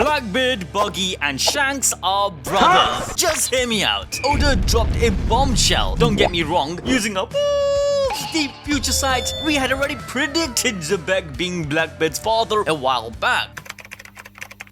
Blackbeard, Buggy and Shanks are brothers. Just hear me out. Oda dropped a bombshell. Don't get me wrong, using a deep future sight, we had already predicted Xebec being Blackbeard's father a while back.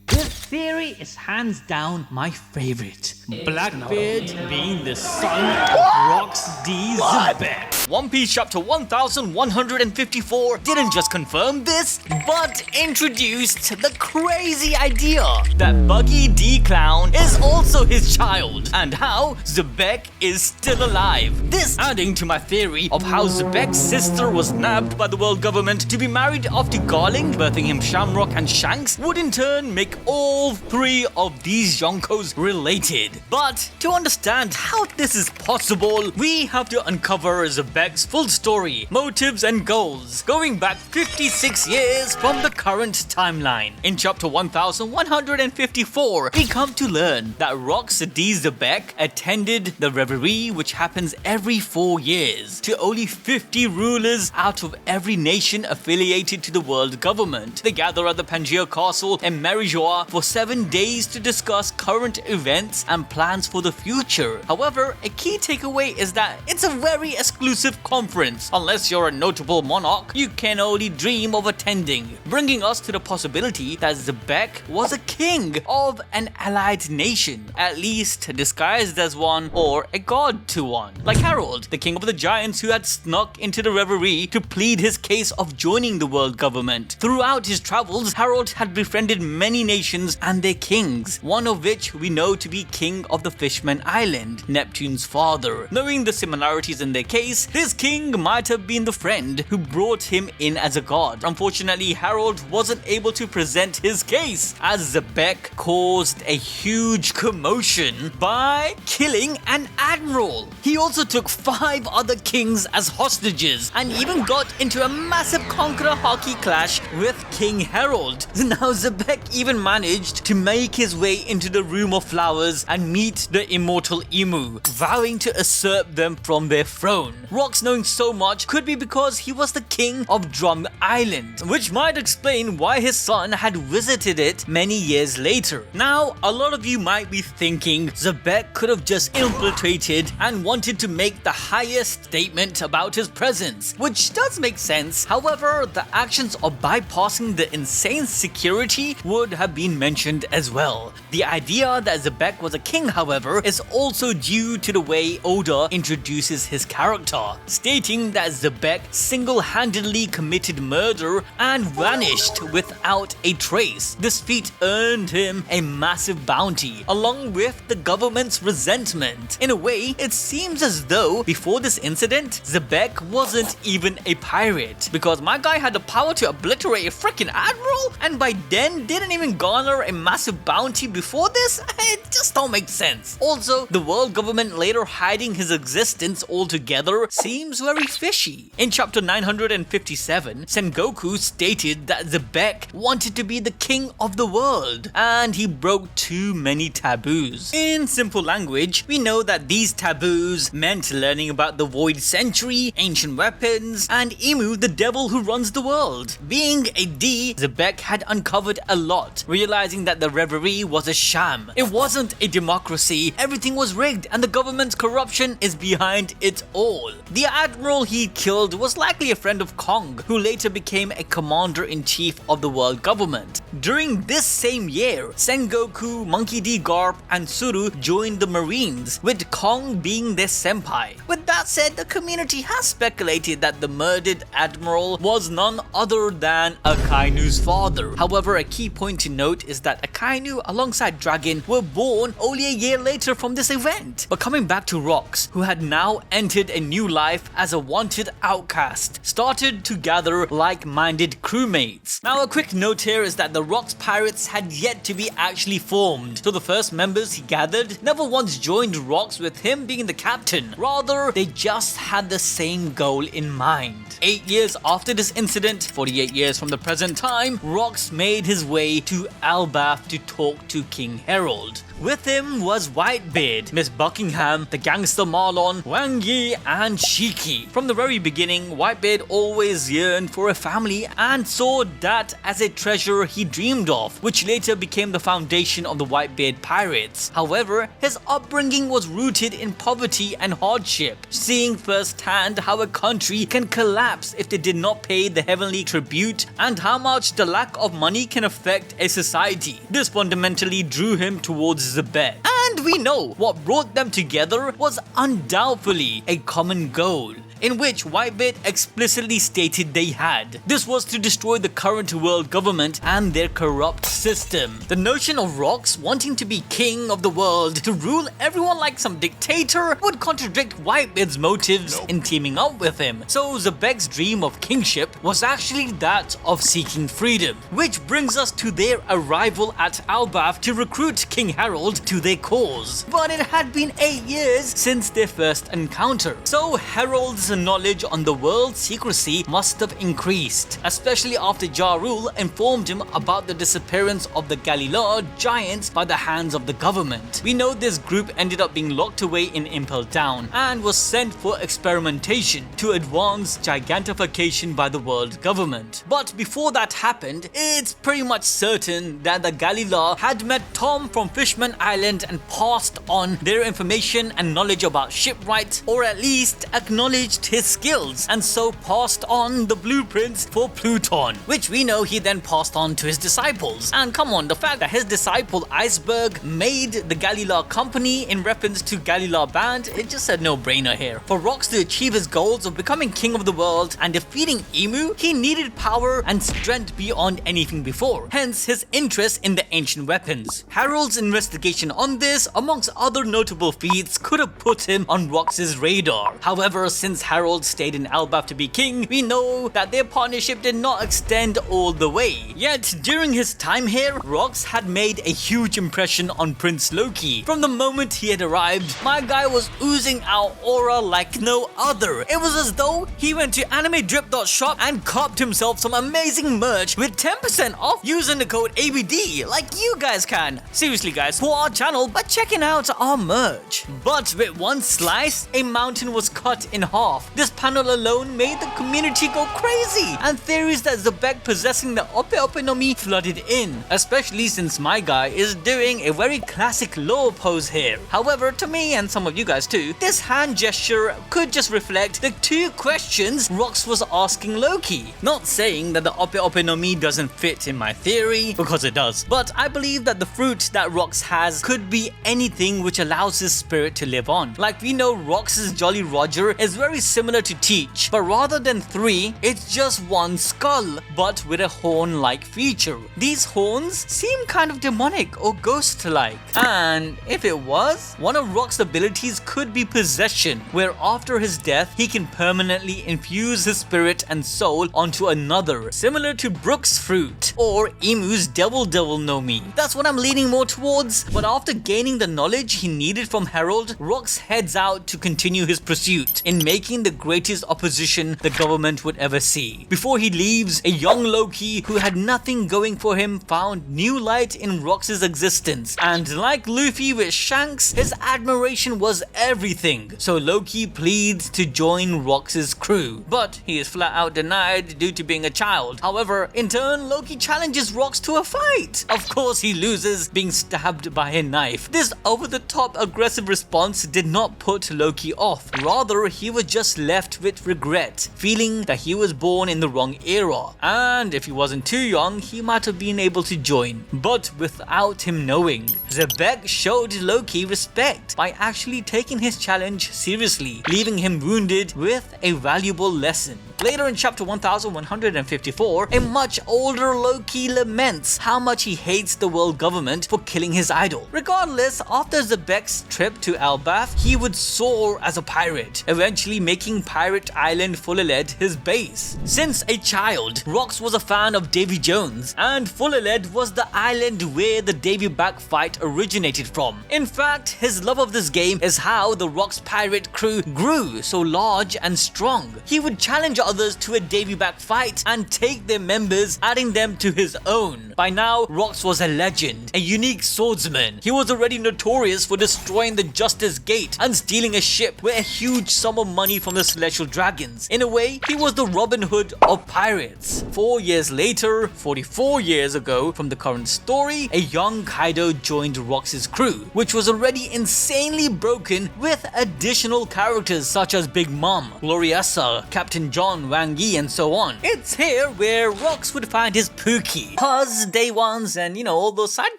This theory is hands down my favorite. Blackbeard being the son of Rox D. Xebec. One Piece chapter 1154 didn't just confirm this, but introduced the crazy idea that Buggy D Clown is also his child, and how Xebec is still alive. This adding to my theory of how Xebec's sister was nabbed by the world government to be married off to Garling, birthing him Shamrock and Shanks, would in turn make all three of these Yonkos related. But to understand how this is possible, we have to uncover Xebec's full story, motives and goals, going back 56 years from the current timeline. In chapter 1154, we come to learn that Rox D. Xebec attended the Reverie, which happens every 4 years, to only 50 rulers out of every nation affiliated to the world government. They gather at the Pangaea Castle in Marijoa for 7 days to discuss current events and plans for the future. However, a key takeaway is that it's a very exclusive conference. Unless you're a notable monarch, you can only dream of attending, bringing us to the possibility that Xebec was a king of an allied nation, at least disguised as one or a god to one. Like Harald, the king of the giants who had snuck into the Reverie to plead his case of joining the world government. Throughout his travels, Harald had befriended many nations and their kings, one of which we know to be King of the Fishman Island, Neptune's father. Knowing the similarities in their case, this king might have been the friend who brought him in as a god. Unfortunately, Harald wasn't able to present his case, as Xebec caused a huge commotion by killing an admiral. He also took 5 other kings as hostages and even got into a massive conqueror hockey clash with King Harald. Now Xebec even managed to make his way into the Room of Flowers and meet the immortal Emu, vowing to usurp them from their throne. Rox knowing so much could be because he was the king of Drum Island, which might explain why his son had visited it many years later. Now, a lot of you might be thinking Xebec could have just infiltrated and wanted to make the highest statement about his presence, which does make sense. However, the actions of bypassing the insane security would have been mentioned as well. The idea that Xebec was a king, however, is also due to the way Oda introduces his character, stating that Xebec single-handedly committed murder and vanished without a trace. This feat earned him a massive bounty, along with the government's resentment. In a way, it seems as though before this incident, Xebec wasn't even a pirate, because my guy had the power to obliterate a freaking admiral, and by then didn't even garner a massive bounty before this? It just don't make sense. Also, the world government later hiding his existence altogether seems very fishy. In chapter 957, Sengoku stated that Xebec wanted to be the king of the world, and he broke too many taboos. In simple language, we know that these taboos meant learning about the Void Century, ancient weapons, and Emu, the devil who runs the world. Being a D, Xebec had uncovered a lot, realizing that the Reverie was a sham. It wasn't a democracy, everything was rigged, and the government's corruption is behind it all. The admiral he killed was likely a friend of Kong, who later became a commander-in-chief of the world government. During this same year, Sengoku, Monkey D. Garp, and Suru joined the Marines, with Kong being their senpai. With that said, the community has speculated that the murdered admiral was none other than Akainu's father. However, a key point to note is that Akainu alongside Dragon were born only a year later from this event. But coming back to Rox, who had now entered a new life as a wanted outcast, started to gather like-minded crewmates. Now, a quick note here is that the Rox pirates had yet to be actually formed, so the first members he gathered never once joined Rox with him being the captain. Rather, they just had the same goal in mind. 8 years after this incident, 48 years from the present time, Rox made his way to Elbaf to talk to King Harald. With him was Whitebeard, Miss Buckingham, the gangster Marlon, Wang Yi, and cheeky. From the very beginning, Whitebeard always yearned for a family and saw that as a treasure he dreamed of, which later became the foundation of the Whitebeard pirates. However, his upbringing was rooted in poverty and hardship, seeing firsthand how a country can collapse if they did not pay the heavenly tribute and how much the lack of money can affect a society. This fundamentally drew him towards XEBEC. And we know what brought them together was undoubtedly a common goal, in which Whitebeard explicitly stated they had. This was to destroy the current world government and their corrupt system. The notion of Rocks wanting to be king of the world, to rule everyone like some dictator, would contradict Whitebeard's motives in teaming up with him. So XEBEC'S dream of kingship was actually that of seeking freedom. Which brings us to their arrival at Elbaf to recruit King Harald to their cause. But it had been 8 years since their first encounter, so Harald's knowledge on the world's secrecy must have increased, especially after Ja Rule informed him about the disappearance of the Galila giants by the hands of the government. We know this group ended up being locked away in Impel Down and was sent for experimentation to advance gigantification by the world government. But before that happened, it's pretty much certain that the Galila had met Tom from Fishman Island and passed on their information and knowledge about shipwrights, or at least acknowledged his skills, and so passed on the blueprints for Pluton, which we know he then passed on to his disciples. And come on, the fact that his disciple Iceberg made the Galila company in reference to Galila band, it just said no-brainer here. For Rocks to achieve his goals of becoming king of the world and defeating Emu, he needed power and strength beyond anything before, hence his interest in the ancient weapons. Harold's investigation on this, amongst other notable feats, could have put him on Rocks' radar. However, since Harald stayed in Elbaf to be king, we know that their partnership did not extend all the way. Yet, during his time here, Rocks had made a huge impression on Prince Loki. From the moment he had arrived, my guy was oozing out aura like no other. It was as though he went to animedrip.shop and copped himself some amazing merch with 10% off using the code ABD, like you guys can. Seriously guys, for our channel by checking out our merch. But with one slice, a mountain was cut in half. This panel alone made the community go crazy, and theories that XEBEC possessing the Ope Ope no Mi flooded in, especially since my guy is doing a very classic low pose here. However, to me and some of you guys too, this hand gesture could just reflect the two questions Rocks was asking Loki. Not saying that the Ope Ope no Mi doesn't fit in my theory, because it does, but I believe that the fruit that Rocks has could be anything which allows his spirit to live on. Like we know Rocks' Jolly Roger is very similar to Teach, but rather than 3, it's just one skull, but with a horn-like feature. These horns seem kind of demonic or ghost-like. And if it was, one of Rock's abilities could be possession, where after his death, he can permanently infuse his spirit and soul onto another, similar to Brook's fruit, or Emu's Devil no Mi. That's what I'm leaning more towards, but after gaining the knowledge he needed from Harald, Rocks heads out to continue his pursuit in making the greatest opposition the government would ever see. Before he leaves, a young Loki who had nothing going for him found new light in Rocks' existence, and like Luffy with Shanks, his admiration was everything. So Loki pleads to join Rocks' crew, but he is flat out denied due to being a child. However, in turn, Loki challenges Rocks to a fight. Of course, he loses, being stabbed by a knife. This over-the-top aggressive response did not put Loki off. Rather, he was just left with regret, feeling that he was born in the wrong era, and if he wasn't too young, he might have been able to join, but without him knowing. XEBEC showed Loki respect by actually taking his challenge seriously, leaving him wounded with a valuable lesson. Later in chapter 1154, a much older Loki laments how much he hates the world government for killing his idol. Regardless, after XEBEC'S trip to Elbaf, he would soar as a pirate, eventually making Pirate Island Fullaled his base. Since a child, Rocks was a fan of Davy Jones, and Fullaled was the island where the Davy back fight originated from. In fact, his love of this game is how the Rocks pirate crew grew so large and strong. He would challenge others to a Davy back fight and take their members, adding them to his own. By now, Rox was a legend, a unique swordsman. He was already notorious for destroying the Justice Gate and stealing a ship with a huge sum of money from the Celestial Dragons. In a way, he was the Robin Hood of pirates. 4 years later, 44 years ago from the current story, a young Kaido joined Rox's crew, which was already insanely broken with additional characters such as Big Mom, Gloriessa, Captain John, Wang Yi, and so on. It's here where Rox would find his Pookie, Puz, Day Ones, and all those side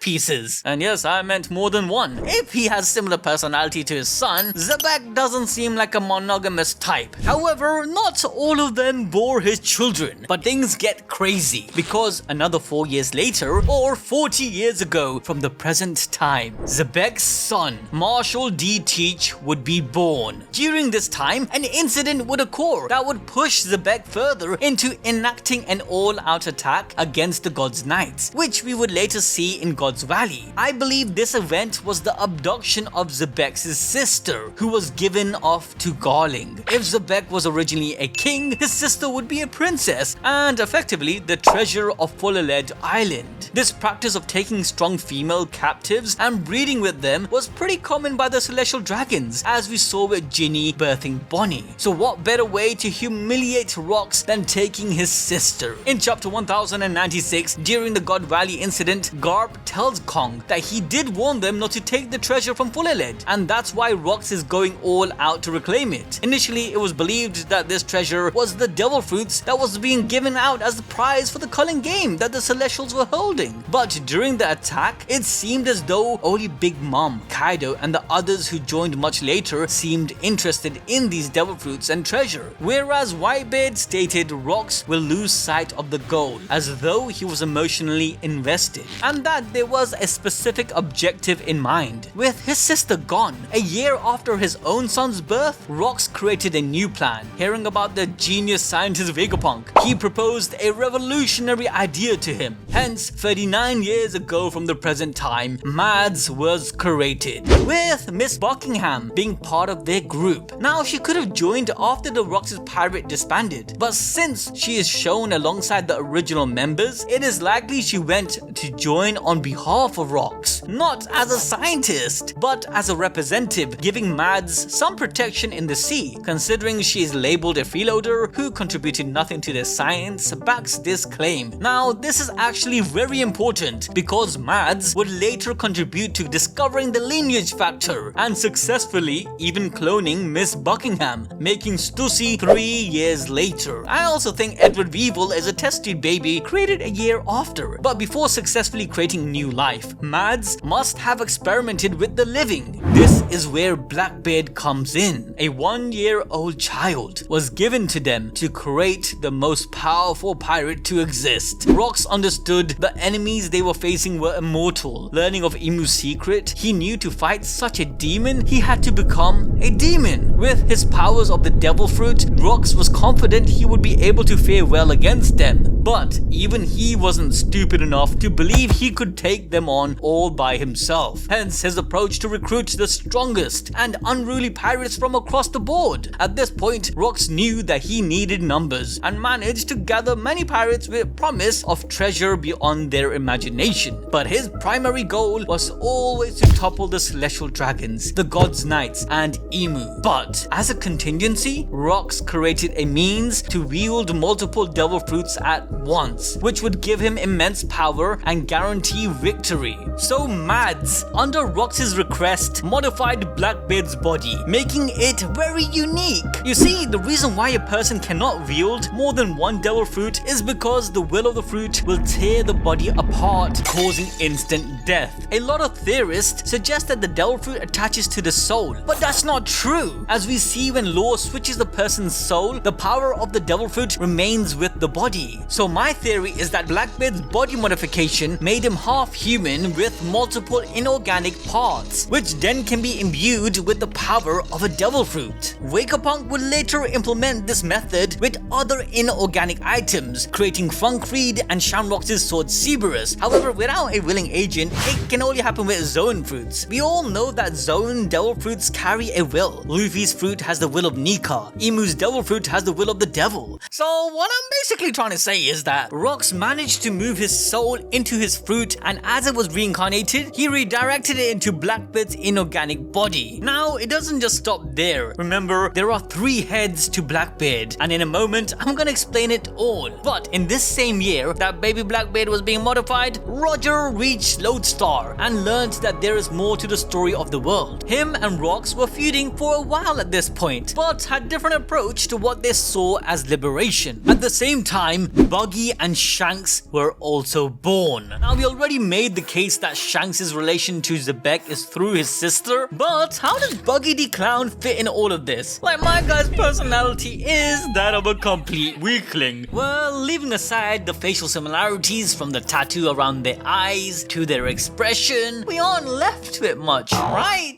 pieces. And yes, I meant more than one. If he has similar personality to his son, XEBEC doesn't seem like a monogamous type. However, not all of them bore his children. But things get crazy because another 4 years later, or 40 years ago from the present time, XEBEC'S son, Marshall D. Teach, would be born. During this time, an incident would occur that would push XEBEC further into enacting an all-out attack against the God's Knights, which we would later see in God's Valley. I believe this event was the abduction of XEBEC'S sister, who was given off to Garling. If XEBEC was originally a king, his sister would be a princess, and effectively the treasure of Fullaled Island. This practice of taking strong female captives and breeding with them was pretty common by the Celestial Dragons, as we saw with Ginny birthing Bonnie. So what better way to humiliate Rox than taking his sister? In chapter 1096, during the God Valley incident, Garp tells Kong that he did warn them not to take the treasure from Fullaled, and that's why Rox is going all out to reclaim it. Initially, it was believed that this treasure was the devil fruits that was being given out as the prize for the culling game that the Celestials were holding. But during the attack, it seemed as though only Big Mom, Kaido, and the others who joined much later seemed interested in these devil fruits and treasure, whereas Whitebeard stated Rox will lose sight of the goal, as though he was emotionally invested, and that there was a specific objective in mind. With his sister gone, a year after his own son's birth, Rox created a new plan. Hearing about the genius scientist Vegapunk, he proposed a revolutionary idea to him. Hence, 39 years ago from the present time, Mads was created, with Miss Buckingham being part of their group. Now, she could have joined after the Rox's pirate disbanded, but since she is shown alongside the original members, it is likely she went to join on behalf of Rox, not as a scientist, but as a representative, giving Mads some protection in the sea. Considering she is labeled a freeloader who contributed nothing to their science, backs this claim. Now, this is actually very important because Mads would later contribute to discovering the lineage factor and successfully even cloning Miss Buckingham, making Stussy 3 years later. I also think Edward Weevil is a test tube baby created a year after, but before successfully creating new life, Mads must have experimented with the living. This is where Blackbeard comes in. A 1-year-old child was given to them to create the most powerful pirate to exist. Rox understood the enemies they were facing were immortal. Learning of Imu's secret, he knew to fight such a demon, he had to become a demon. With his powers of the devil fruit, Rox was confident he would be able to fare well against them. But even he wasn't stupid enough to believe he could take them on all by himself. Hence his approach to recruit the strongest and unruly pirates from across the board. At this point, Rox knew that he needed numbers and managed to gather many pirates with promise of treasure beyond their imagination. But his primary goal was always to topple the Celestial Dragons, the God's Knights, and Imu. But as a contingency, Rox created a means to wield multiple devil fruits at once, which would give him immense power and guarantee victory. So Mads, under Rox's request, modified Blackbeard's body, making it very unique. You see, the reason why a person cannot wield more than one devil fruit is because the will of the fruit will tear the body apart, causing instant death. A lot of theorists suggest that the devil fruit attaches to the soul, but that's not true. As we see when Law switches the person's soul, the power of the devil fruit remains with the body. So my theory is that Blackbeard's body modification made him half human with multiple inorganic parts, which then can be imbued with the power of a devil fruit. Vegapunk would later implement this method with other inorganic items, creating Funkfried and Shamrock's sword Cerberus. universe. However, without a willing agent, it can only happen with Zoan fruits. We all know that Zoan devil fruits carry a will. Luffy's fruit has the will of Nika. Imu's devil fruit has the will of the devil. So what I'm basically trying to say is that Rox managed to move his soul into his fruit, and as it was reincarnated, he redirected it into Blackbeard's inorganic body. Now, it doesn't just stop there. Remember, there are 3 heads to Blackbeard, and in a moment, I'm gonna explain it all. But in this same year that baby Blackbeard was being modified, Roger reached Lodestar and learned that there is more to the story of the world. Him and Rox were feuding for a while at this point, but had different approach to what they saw as liberation. At the same time, Buggy and Shanks were also born. Now, we already made the case that Shanks' relation to XEBEC is through his sister, but how does Buggy the Clown fit in all of this? Like, my guy's personality is that of a complete weakling. Well, leaving aside the facial similarities from the tattoo around their eyes to their expression, we aren't left with much, right?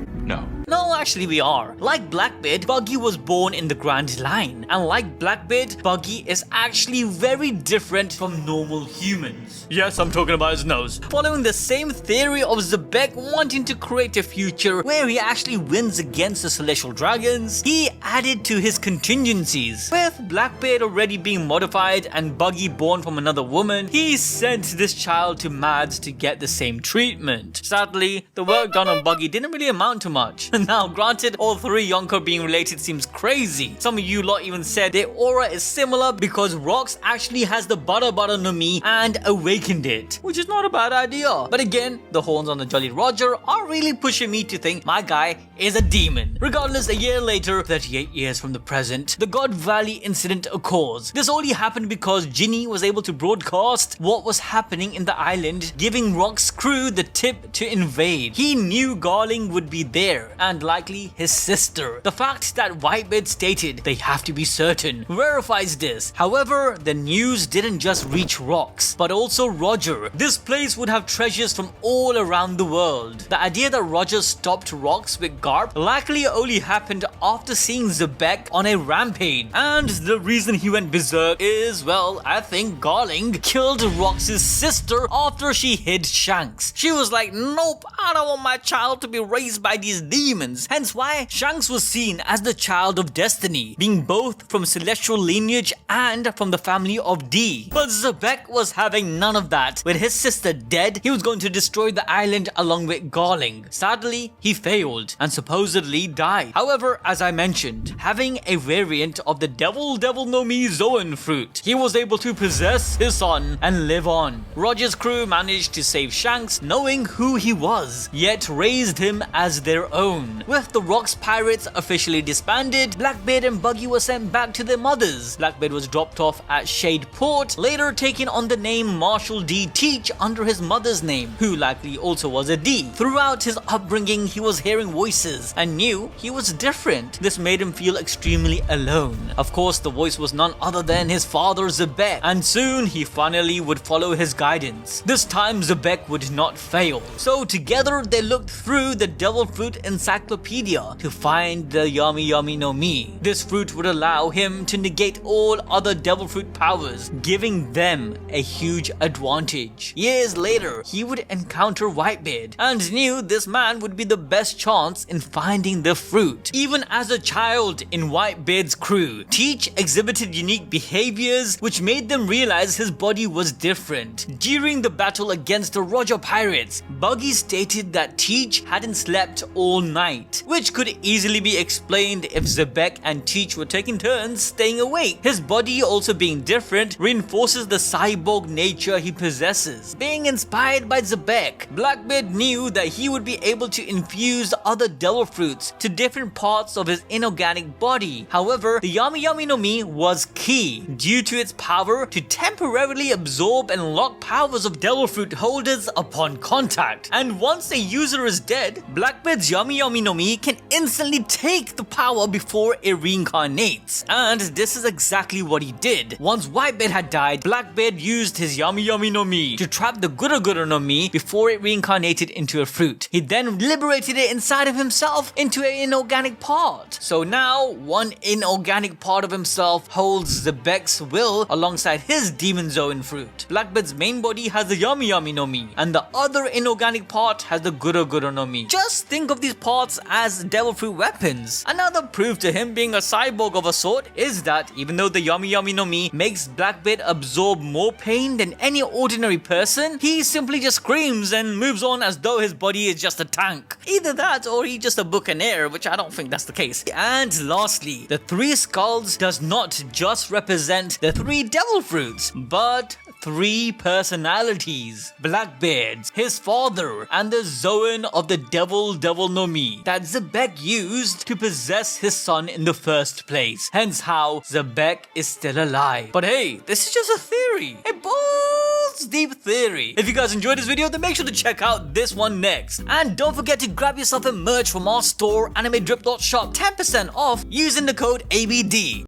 No, actually we are. Like Blackbeard, Buggy was born in the Grand Line, and like Blackbeard, Buggy is actually very different from normal humans. Yes, I'm talking about his nose. Following the same theory of XEBEC wanting to create a future where he actually wins against the Celestial Dragons, he added to his contingencies. With Blackbeard already being modified and Buggy born from another woman, he sent this child to Mads to get the same treatment. Sadly, the work done on Buggy didn't really amount to much. Now, granted, all 3 Yonko being related seems crazy. Some of you lot even said their aura is similar because Rox actually has the Butter no Mi and awakened it, which is not a bad idea. But again, the horns on the Jolly Roger are really pushing me to think my guy is a demon. Regardless, a year later, 38 years from the present, the God Valley incident occurs. This only happened because Ginny was able to broadcast what was happening in the island, giving Rox's crew the tip to invade. He knew Garling would be there, and likely his sister. The fact that Whitebeard stated they have to be certain verifies this. However, the news didn't just reach Rox, but also Roger. This place would have treasures from all around the world. The idea that Roger stopped Rox with Garp likely only happened after seeing XEBEC on a rampage, and the reason he went berserk is, well, I think Garling killed Rox's sister after she hid Shanks. She was like, nope, I don't want my child to be raised by these demons. Hence why Shanks was seen as the child of destiny, being both from celestial lineage and from the family of D. But XEBEC was having none of that. With his sister dead, he was going to destroy the island along with Garling. Sadly, he failed and supposedly died. However, as I mentioned, having a variant of the Devil no Mi Zoan fruit, he was able to possess his son and live on. Roger's crew managed to save Shanks knowing who he was, yet raised him as their own. With the Rox pirates officially disbanded, Blackbeard and Buggy were sent back to their mothers. Blackbeard was dropped off at Shade Port, later taking on the name Marshall D. Teach under his mother's name, who likely also was a D. Throughout his upbringing, he was hearing voices and knew he was different. This made him feel extremely alone. Of course, the voice was none other than his father XEBEC, and soon he finally would follow his guidance. This time XEBEC would not fail. So together they looked through the Devil Fruit Encyclopedia to find the Yami no Mi. This fruit would allow him to negate all other Devil Fruit powers, giving them a huge advantage. Years later, he would encounter Whitebeard and knew this man would be the best chance in finding the fruit. Even as a child in Whitebeard's crew, Teach exhibited unique behaviors which made them realize his body was different. During the battle against the Roger pirates, Buggy stated that Teach hadn't slept all night, which could easily be explained if XEBEC and Teach were taking turns staying awake. His body also being different reinforces the cyborg nature he possesses. Being inspired by XEBEC, Blackbeard knew that he would be able to infuse other devil fruits to different parts of his inorganic body. However, the Yami no Mi was key due to its power to temporarily absorb and lock powers of devil fruit holders upon contact. And once a user is dead, Blackbeard's Yami Yami no Mi can instantly take the power before it reincarnates. And this is exactly what he did. Once Whitebeard had died, Blackbeard used his Yami no Mi to trap the Gura no Mi before it reincarnated into a fruit. He then liberated it inside of himself into an inorganic part. So now, one inorganic part of himself holds XEBEC'S will alongside his demon Zoan fruit. Blackbeard's main body has the Yami no Mi, and the other inorganic part has the Gura no Mi. Just think of these parts as devil fruit weapons. Another proof to him being a cyborg of a sort is that even though the Yami no Mi makes Blackbeard absorb more pain than any ordinary person, he simply just screams and moves on as though his body is just a tank. Either that or he's just a buccaneer, which I don't think that's the case. And lastly, the 3 skulls does not just represent the 3 devil fruits, but 3 personalities. Blackbeard, his father, and the Zoan of the devil no Mi that XEBEC used to possess his son in the first place. Hence how XEBEC is still alive. But hey, this is just a theory. A balls deep theory. If you guys enjoyed this video, then make sure to check out this one next. And don't forget to grab yourself a merch from our store, AnimeDrip.shop, 10% off using the code ABD.